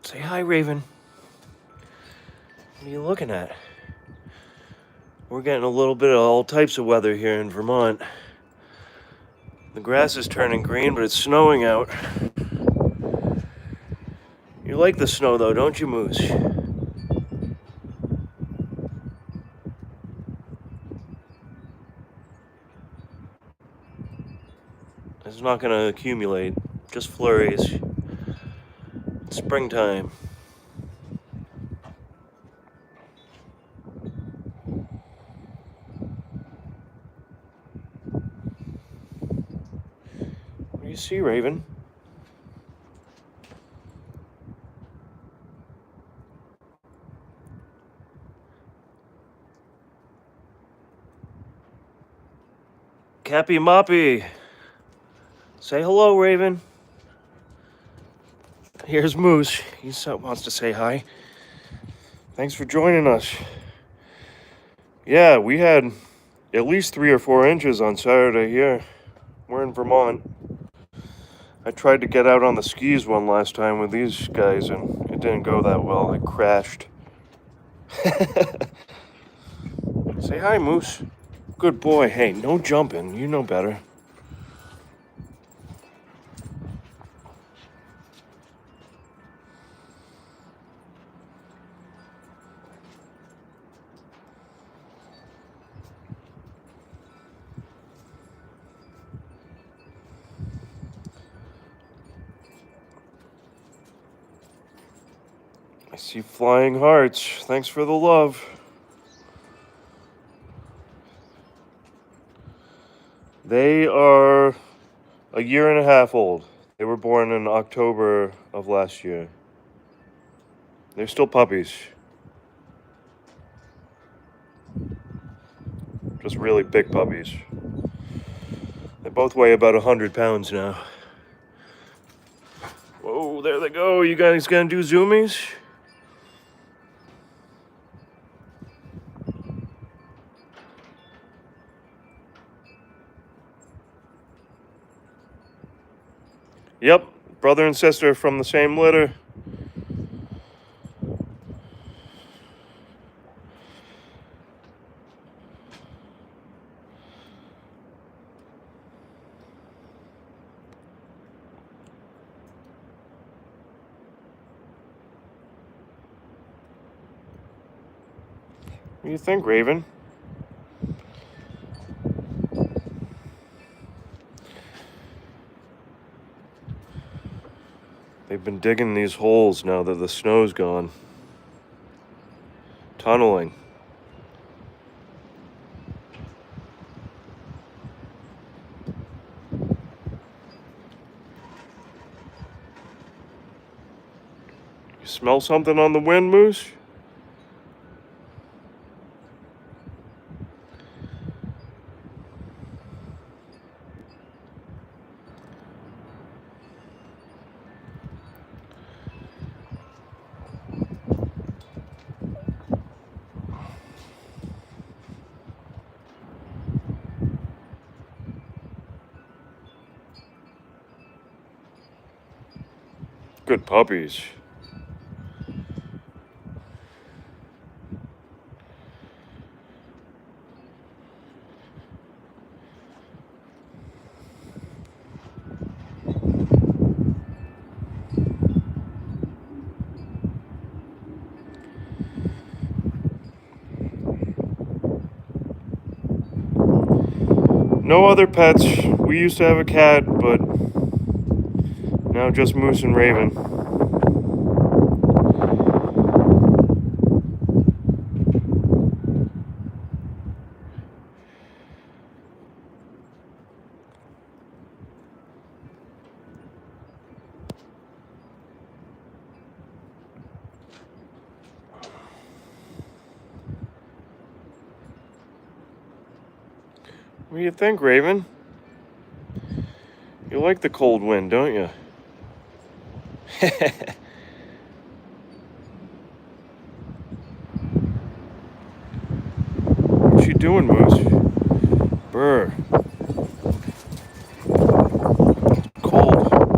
Say hi, Raven. What are you looking at? We're getting a little bit of all types of weather here in Vermont. The grass is turning green, but it's snowing out. You like the snow, though, don't you, Moose? It's not going to accumulate, just flurries. It's springtime. What do you see, Raven? Cappy Moppy. Say hello, Raven. Here's Moose. He wants to say hi. Thanks for joining us. Yeah, we had at least 3 or 4 inches on Saturday here. We're in Vermont. I tried to get out on the skis one last time with these guys and it didn't go that well. I crashed. Say hi, Moose. Good boy. Hey, no jumping. You know better. I see flying hearts. Thanks for the love. They are a year and a half old. They were born in October of last year. They're still puppies. Just really big puppies. They both weigh about 100 pounds now. Whoa, there they go. You guys gonna do zoomies? Yep, brother and sister from the same litter. What do you think, Raven? They've been digging these holes now that the snow's gone. Tunneling. You smell something on the wind, Moose? Good puppies. No other pets. We used to have a cat, but now just Moose and Raven. What do you think, Raven? You like the cold wind, don't you? What you doing, Moose? Brr.